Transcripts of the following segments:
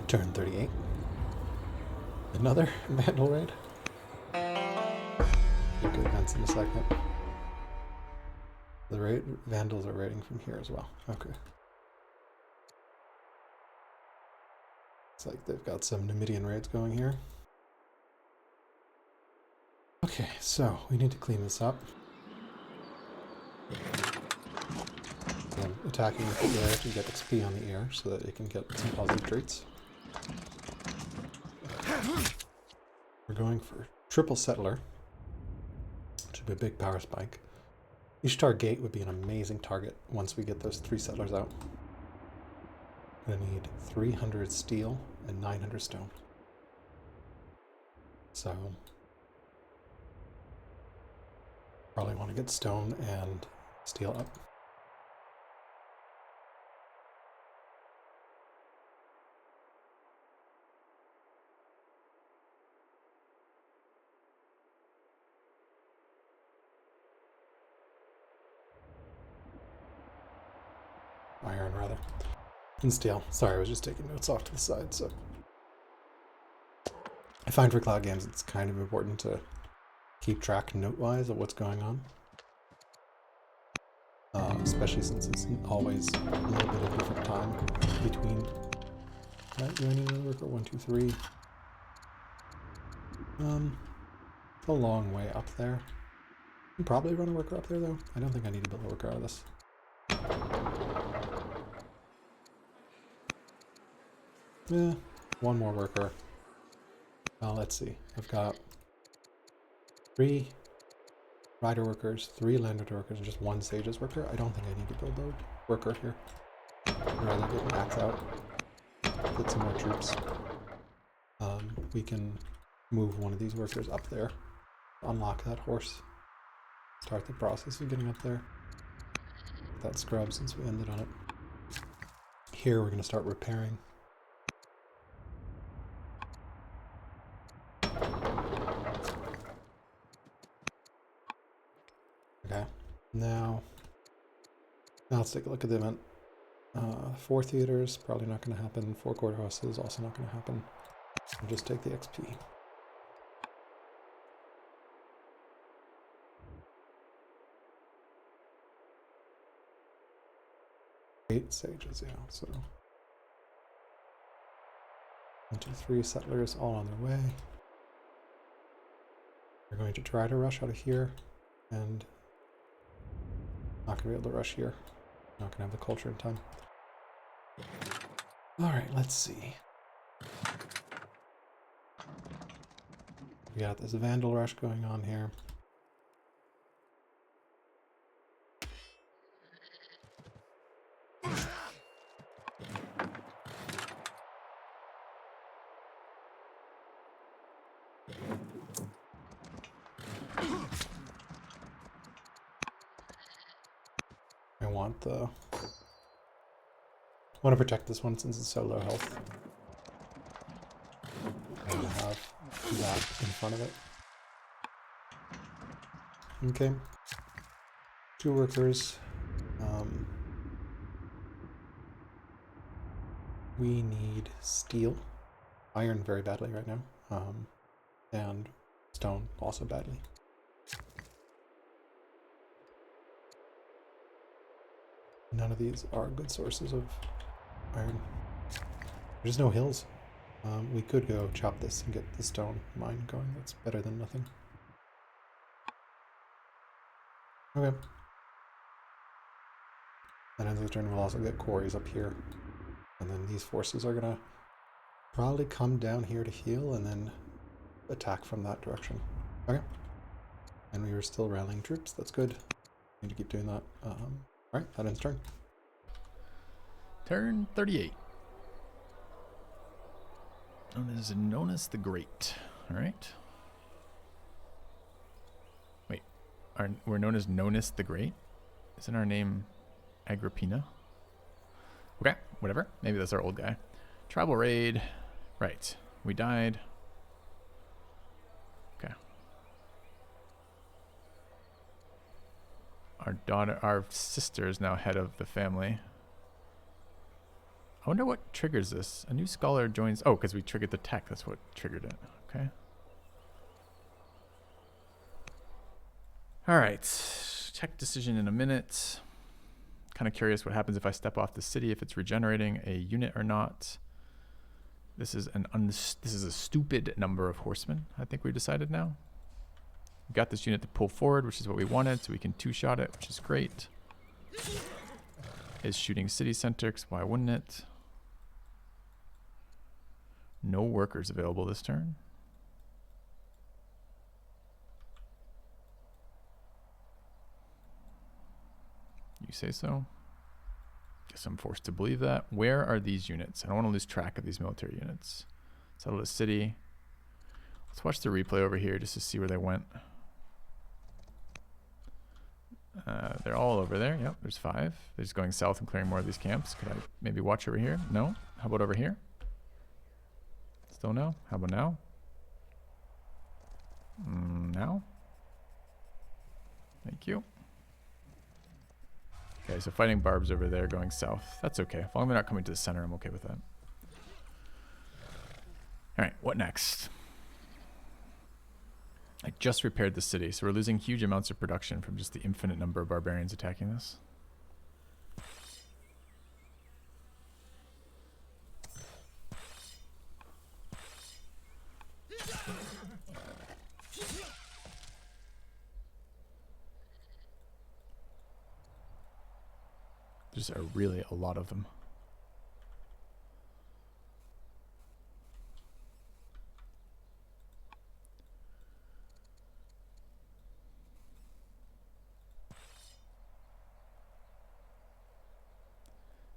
Turn 38. Another Vandal raid. Look at events in a second. The Vandals are raiding from here as well. Okay. It's like they've got some Numidian raids going here. Okay, so we need to clean this up. I'm attacking with the air to get XP on the air so that it can get some positive traits. We're going for triple settler, which would be a big power spike. Ishtar Gate would be an amazing target once we get those 3 settlers out. I'm going to need 300 steel and 900 stone. So probably want to get stone and steel up. Iron, rather. And steel. Sorry, I was just taking notes off to the side, so. I find for cloud games it's kind of important to keep track note-wise of what's going on. Especially since it's always a little bit of different time between. Do I need another worker? 1, 2, 3. It's a long way up there. I can probably run a worker up there though. I don't think I need to build a worker out of this. Yeah, 1 more worker. Let's see. I've got 3 rider workers, 3 landed workers, and just 1 sages worker. I don't think I need to build a worker here. I'd rather get max out, get some more troops. We can move 1 of these workers up there, unlock that horse, start the process of getting up there. That scrub since we ended on it. Here we're going to start repairing. Okay, now let's take a look at the event. 4 theaters, probably not going to happen. 4 courthouses, also not going to happen. We'll just take the XP. 8 sages, yeah, so 1, 2, 3 settlers all on their way. We're going to try to rush out of here, and not going to be able to rush here. Not going to have the culture in time. Alright, let's see. We got this Vandal rush going on here. I want to protect this one since it's so low health. I want to have that in front of it. Okay. 2 workers. We need steel. Iron very badly right now. And stone also badly. None of these are good sources of iron. There's no hills. We could go chop this and get the stone mine going. That's better than nothing. Okay. And in the turn we'll also get quarries up here. And then these forces are gonna probably come down here to heal and then attack from that direction. Okay. And we were still rallying troops. That's good. Need to keep doing that. Alright, that ends turn. Turn 38. Known as the Great. Alright. Wait. We're known as Nonus the Great? Isn't our name Agrippina? Okay, whatever. Maybe that's our old guy. Tribal raid. Right. We died. Okay. Our sister is now head of the family. I wonder what triggers this. A new scholar joins. Oh, because we triggered the tech. That's what triggered it. Okay. All right. Tech decision in a minute. Kind of curious what happens if I step off the city, if it's regenerating a unit or not. This is a stupid number of horsemen, I think we decided now. We got this unit to pull forward, which is what we wanted, so we can two-shot it, which is great. Is shooting city center, 'cause why wouldn't it? No workers available this turn. You say so? Guess I'm forced to believe that. Where are these units? I don't want to lose track of these military units. Settle the city. Let's watch the replay over here just to see where they went. They're all over there. Yep, there's 5. They're just going south and clearing more of these camps. Could I maybe watch over here? No? How about over here? Still no? How about now? Now? Thank you. Okay, so fighting barbs over there going south. That's okay. As long as they're not coming to the center, I'm okay with that. Alright, what next? I just repaired the city, so we're losing huge amounts of production from just the infinite number of barbarians attacking this. There's really a lot of them.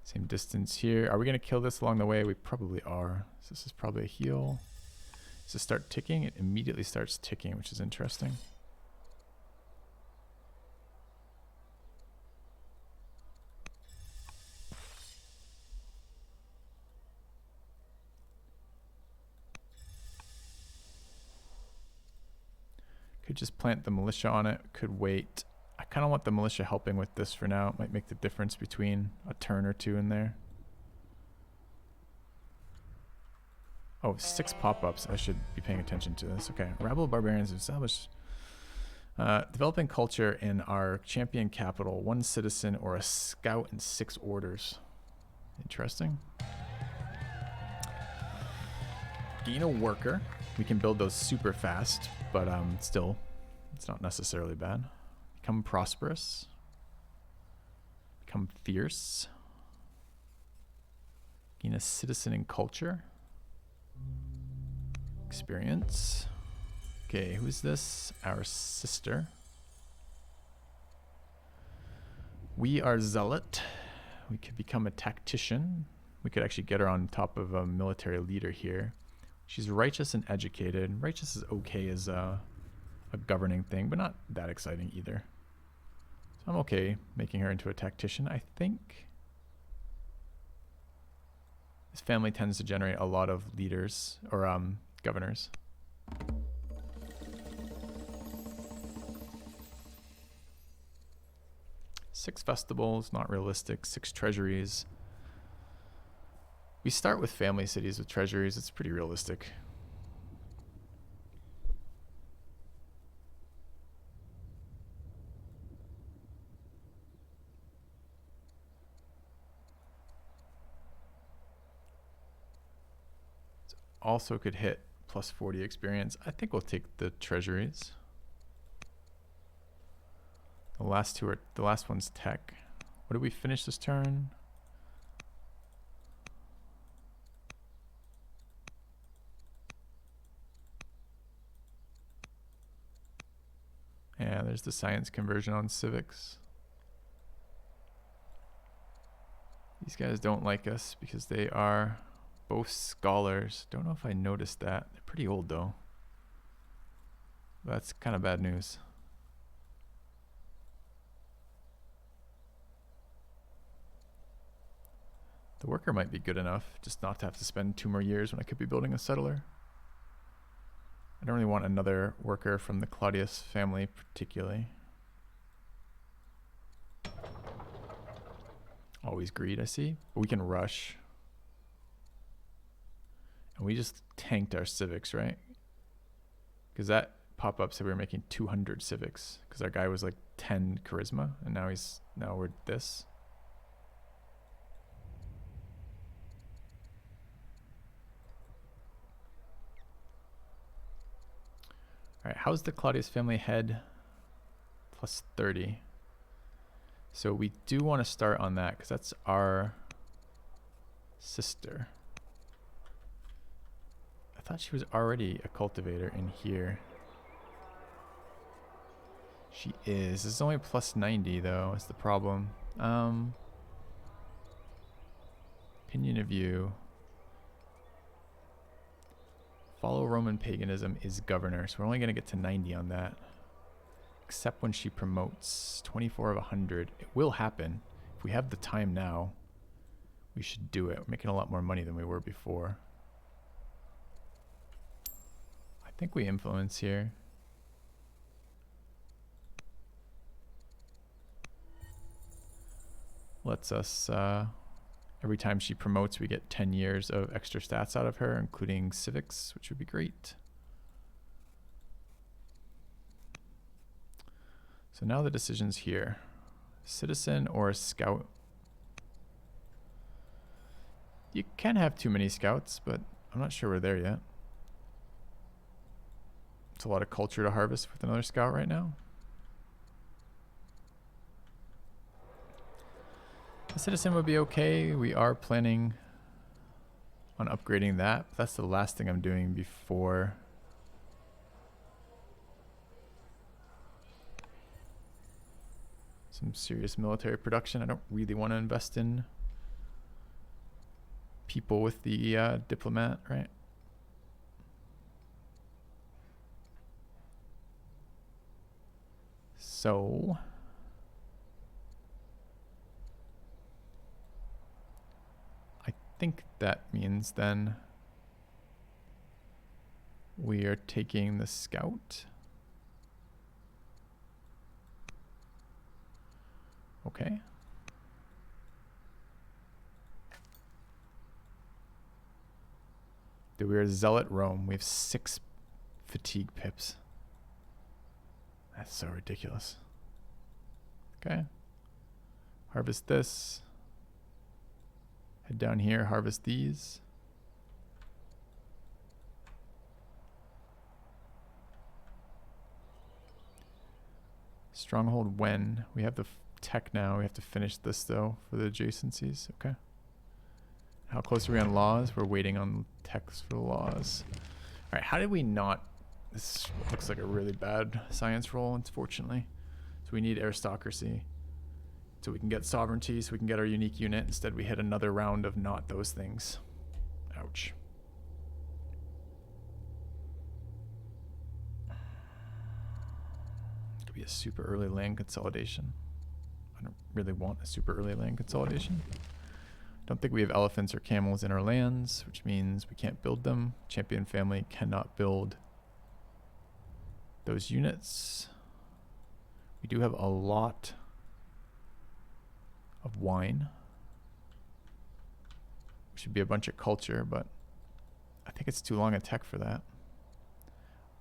Same distance here. Are we going to kill this along the way? We probably are. So this is probably a heal. Does it start ticking? It immediately starts ticking, which is interesting. Could just plant the militia on it. Could wait. I kind of want the militia helping with this for now. It might make the difference between a turn or two in there. Oh, 6 pop-ups. I should be paying attention to this. Okay. Rabble barbarians established. Developing culture in our champion capital. 1 citizen or a scout and 6 orders. Interesting. Gain a worker. We can build those super fast, but still, it's not necessarily bad. Become prosperous. Become fierce. Gain a citizen in culture. Experience. Okay, who's this? Our sister. We are zealot. We could become a tactician. We could actually get her on top of a military leader here. She's righteous and educated. Righteous is okay as a governing thing, but not that exciting either. So I'm okay making her into a tactician. I think this family tends to generate a lot of leaders or governors. Six festivals, not realistic. 6 treasuries. We start with family cities with treasuries. It's pretty realistic. Also could hit plus 40 experience. I think we'll take the treasuries. The last 2 are, the last one's tech. What did we finish this turn? Yeah, there's the science conversion on civics. These guys don't like us because they are both scholars. Don't know if I noticed that. They're pretty old though. That's kind of bad news. The worker might be good enough just not to have to spend 2 more years when I could be building a settler. I don't really want another worker from the Claudius family particularly. Always greed, I see. But we can rush. we just tanked our civics, right? Because that pop-up said we were making 200 civics because our guy was like 10 charisma, and now we're this. All right, how's the Claudius family head? Plus 30. So we do want to start on that because that's our sister. I thought she was already a cultivator in here. She is. This is only plus 90 though, is the problem. Opinion of view. Follow Roman paganism is governor, so we're only going to get to 90 on that. Except when she promotes 24 of 100. It will happen. If we have the time now, we should do it. We're making a lot more money than we were before. I think we influence here. Lets us, every time she promotes, we get 10 years of extra stats out of her, including civics, which would be great. So now the decision's here. Citizen or a scout? You can have too many scouts, but I'm not sure we're there yet. It's a lot of culture to harvest with another scout right now. The citizen would be okay. We are planning on upgrading that. That's the last thing I'm doing before some serious military production. I don't really want to invest in people with the diplomat, right? So I think that means then we are taking the scout. Okay. Dude, we're Zealot Rome. We have 6 fatigue pips. That's so ridiculous. Okay. Harvest this. Head down here, harvest these. Stronghold when? We have the tech now. We have to finish this though for the adjacencies. Okay. How close are we on laws? We're waiting on techs for the laws. All right, how did we not? This looks like a really bad science roll, unfortunately. So we need aristocracy. So we can get sovereignty, so we can get our unique unit. Instead, we hit another round of not those things. Ouch. Could be a super early land consolidation. I don't really want a super early land consolidation. Don't think we have elephants or camels in our lands, which means we can't build them. Champion family cannot build those units. We do have a lot of wine. Should be a bunch of culture, but I think it's too long a tech for that.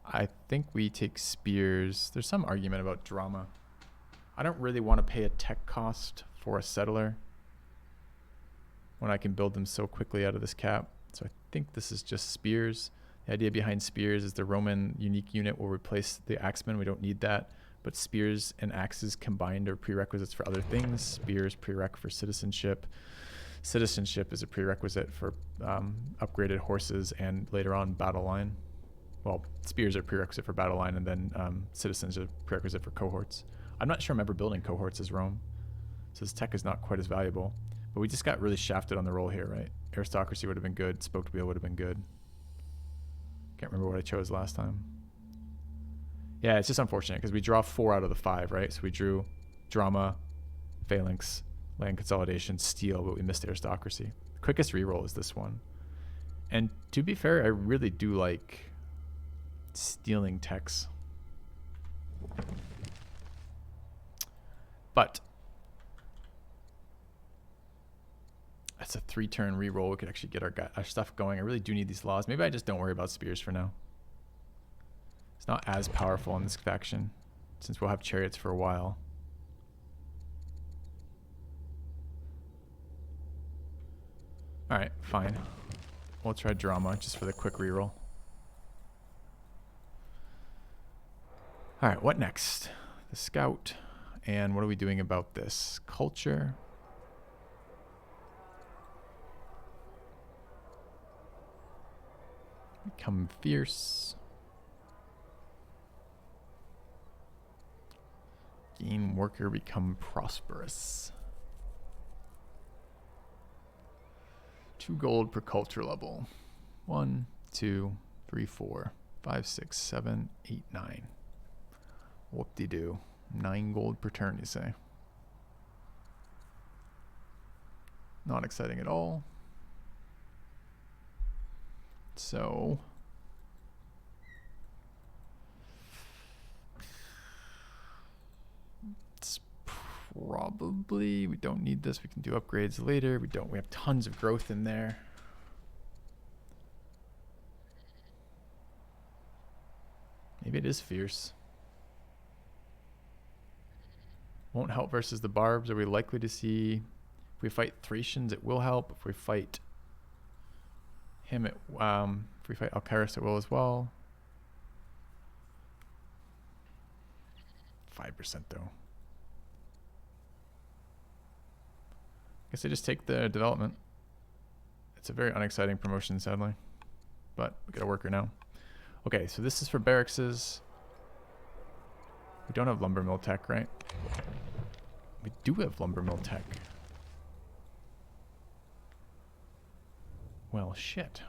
I think we take spears. There's some argument about drama. I don't really want to pay a tech cost for a settler when I can build them so quickly out of this cap. So I think this is just spears. The idea behind spears is the Roman unique unit will replace the axemen. We don't need that. But spears and axes combined are prerequisites for other things. Spears prereq for citizenship. Citizenship is a prerequisite for upgraded horses and later on battle line. Well, spears are prerequisite for battle line, and then citizens are prerequisite for cohorts. I'm not sure I'm ever building cohorts as Rome, so this tech is not quite as valuable. But we just got really shafted on the roll here, right? Aristocracy would have been good. Spoked wheel would have been good. Can't remember what I chose last time. Yeah, it's just unfortunate because we draw 4 out of the 5, right? So we drew drama, phalanx, land consolidation, steel, but we missed aristocracy. The quickest reroll is this one. And to be fair, I really do like stealing techs. But That's a 3-turn reroll. We could actually get our stuff going. I really do need these laws. Maybe I just don't worry about spears for now. It's not as powerful in this faction since we'll have chariots for a while. Alright, fine. We'll try drama just for the quick reroll. Alright, what next? The scout. And what are we doing about this? Culture. Become fierce. Gain worker, become prosperous. 2 gold per culture level. 1, 2, 3, 4, 5, 6, 7, 8, 9. Whoop-de-doo. 9 gold per turn, you say? Not exciting at all. So it's probably, we don't need this. We can do upgrades later. We have tons of growth in there. Maybe it is fierce. Won't help versus the barbs. Are we likely to see, if we fight Thracians, it will help. If we fight him, if we fight Alcaris, it will as well. 5% though. Guess I just take the development. It's a very unexciting promotion, sadly. But we got a worker now. Okay, so this is for barrackses. We don't have lumber mill tech, right? We do have lumber mill tech. Well, shit.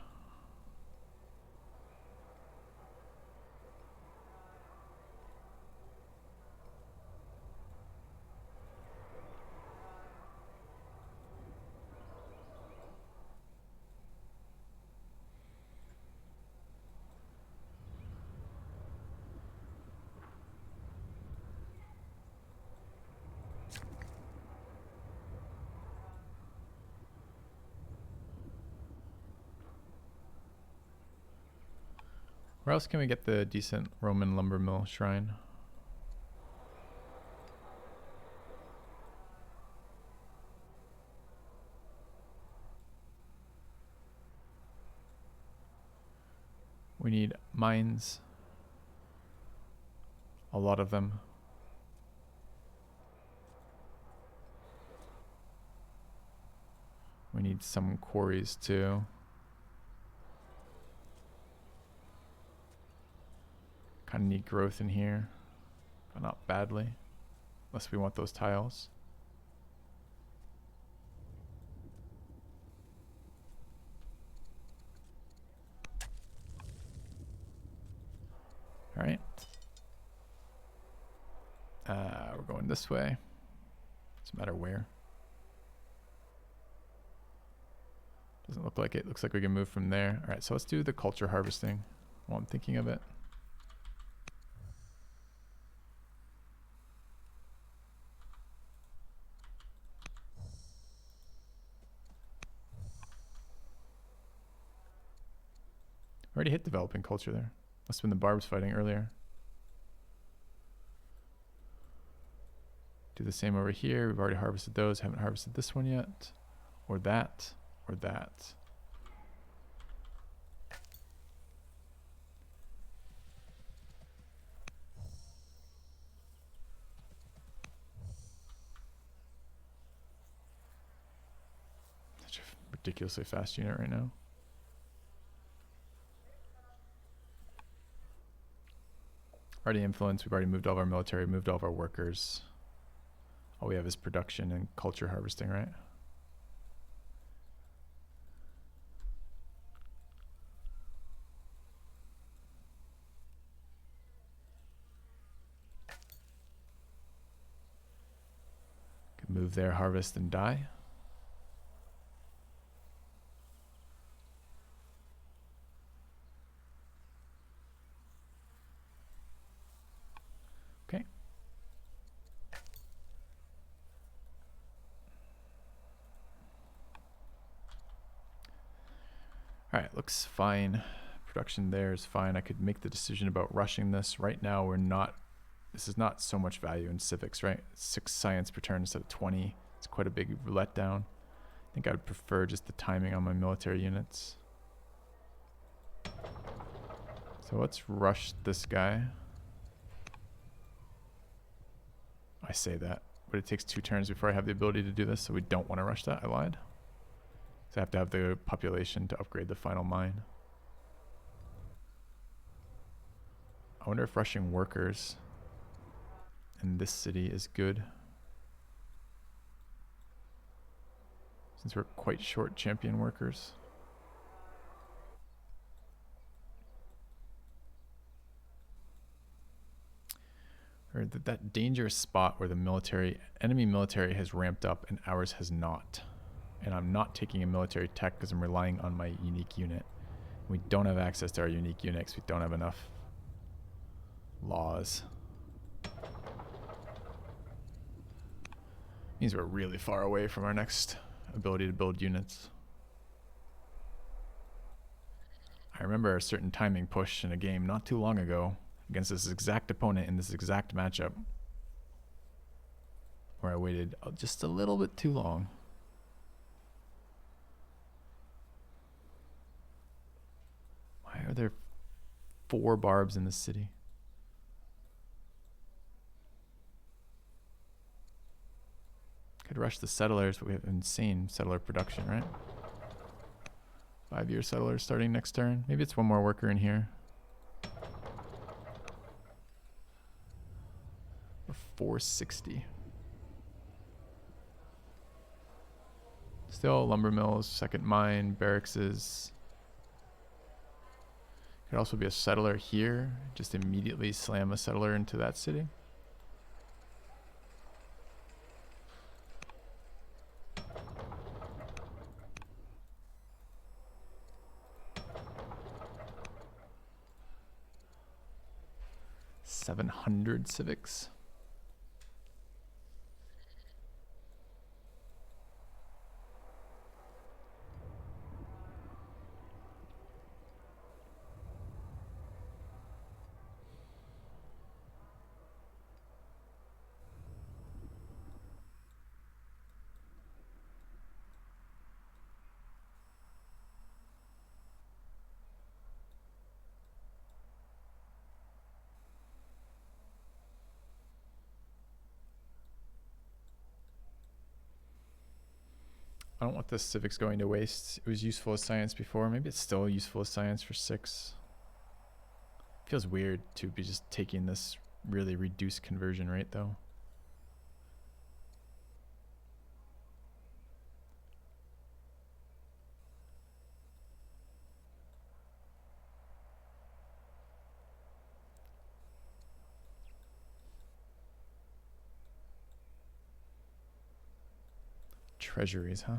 Where else can we get the decent Roman lumber mill shrine? We need mines. A lot of them. We need some quarries too. Kind of need growth in here, but not badly, unless we want those tiles. All right. We're going this way. Doesn't matter where. Doesn't look like it. Looks like we can move from there. All right, so let's do the culture harvesting while I'm thinking of it. Already hit developing culture there. Must have been the barbs fighting earlier. Do the same over here. We've already harvested those. Haven't harvested this one yet. Or that. Or that. Such a ridiculously fast unit right now. Already influence. We've already moved all of our military, moved all of our workers. All we have is production and culture harvesting, right? Can move there, harvest, and die. Okay. looks fine. Production there is fine. I could make the decision about rushing this. Right now, we're not. This is not so much value in civics, right? 6 science per turn instead of 20. It's quite a big letdown. I think I would prefer just the timing on my military units. So let's rush this guy. I say that, but it takes 2 turns before I have the ability to do this, so we don't want to rush that. I lied. So I have to have the population to upgrade the final mine. I wonder if rushing workers in this city is good. Since we're quite short champion workers. Or that dangerous spot where the enemy military has ramped up and ours has not. And I'm not taking a military tech because I'm relying on my unique unit. We don't have access to our unique units. We don't have enough laws. Means we're really far away from our next ability to build units. I remember a certain timing push in a game not too long ago against this exact opponent in this exact matchup where I waited just a little bit too long. Why are there 4 barbs in the city? Could rush the settlers, but we have insane settler production, right? 5-year settlers starting next turn. Maybe it's 1 more worker in here. Or 460. Still lumber mills, second mine, barracks. Could also be a settler here. Just immediately slam a settler into that city. $700 civics. I don't want this civics going to waste. It was useful as science before. Maybe it's still useful as science for 6. Feels weird to be just taking this really reduced conversion rate though. Treasuries, huh?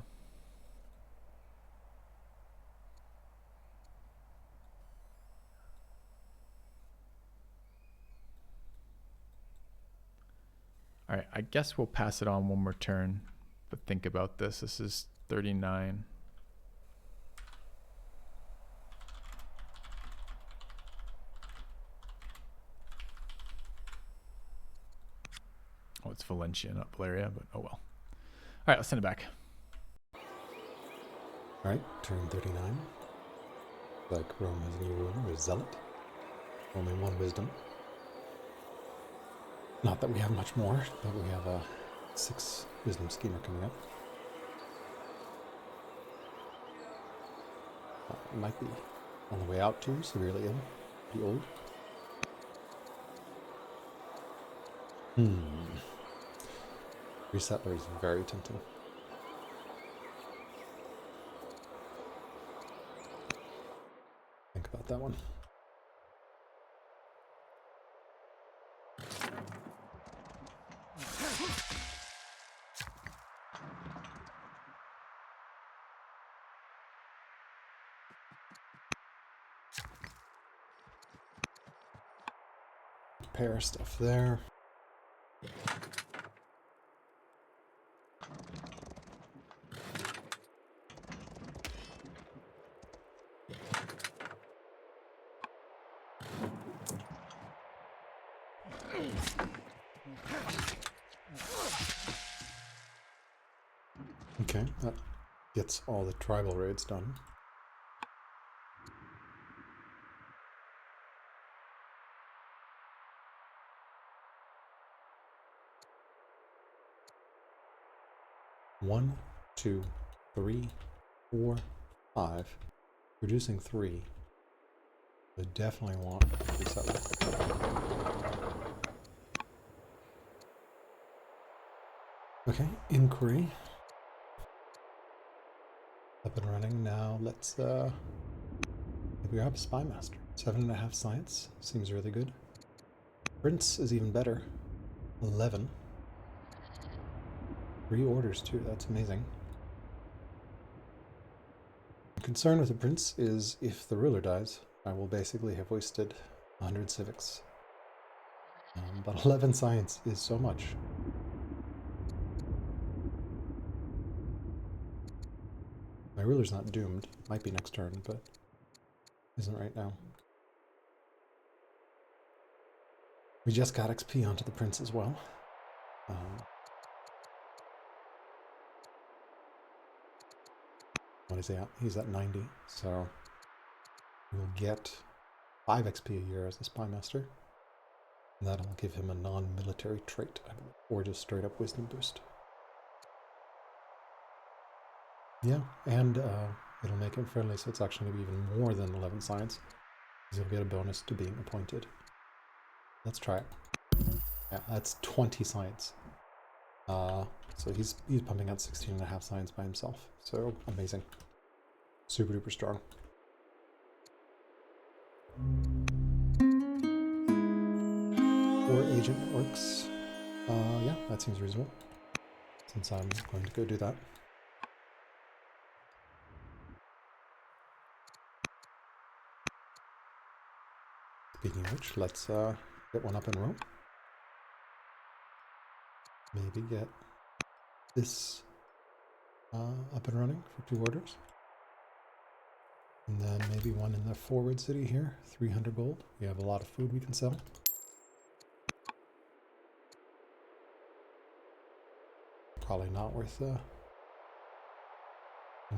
All right, I guess we'll pass it on 1 more turn, but think about this. This is 39. Oh, it's Valencia, not Valeria, but oh well. All right, let's send it back. Alright, turn 39. Like Rome has a new ruler, a zealot. Only 1 wisdom. Not that we have much more, but we have a 6 wisdom schemer coming up. Might be on the way out too, severely ill, pretty old. Resettler is very tempting. Think about that one. Repair stuff there. Okay, that gets all the tribal raids done. One, two, three, 4, 5. Reducing 3. I definitely want to reduce that one. Okay, inquiry. Up and running now. Let's maybe grab Spymaster. 7.5 science. Seems really good. Prince is even better. 11. 3 orders too, that's amazing. The concern with the prince is if the ruler dies, I will basically have wasted 100 civics. But 11 science is so much. My ruler's not doomed. Might be next turn, but isn't right now. We just got XP onto the prince as well. What is he at? He's at 90, so we'll get 5 XP a year as a Spymaster. And that'll give him a non-military trait, I believe, or just straight up wisdom boost. Yeah, and it'll make him friendly, so it's actually going to be even more than 11 science, because he'll get a bonus to being appointed. Let's try it. Yeah, that's 20 science. So he's pumping out 16.5 science by himself. So amazing. Super duper strong. Or agent works. Yeah, that seems reasonable. Since I'm going to go do that. Speaking of which, let's get one up in Rome. Maybe get this up and running for 2 orders. And then maybe one in the forward city here, 300 gold. We have a lot of food we can sell. Probably not worth and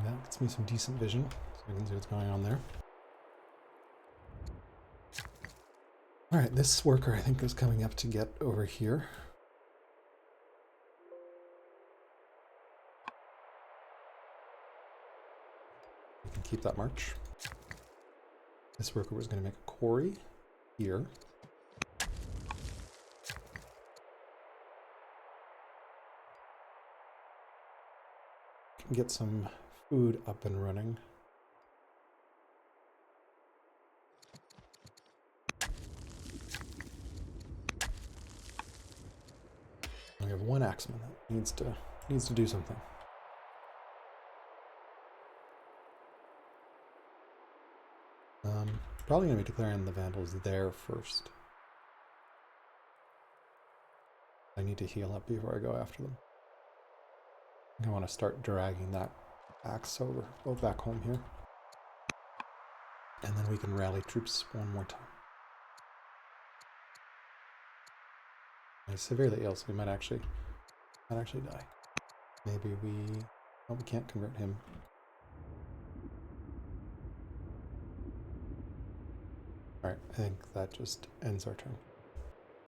that gets me some decent vision, so I can see what's going on there. Alright, this worker I think is coming up to get over here. We can keep that march. This worker was going to make a quarry here. Can get some food up and running. We have one axeman that needs to do something. Probably going to be declaring the Vandals there first. I need to heal up before I go after them. I want to start dragging that axe over, go back home here. And then we can rally troops one more time. He's severely ill, so we might actually die. Maybe we can't convert him. Alright, I think that just ends our turn.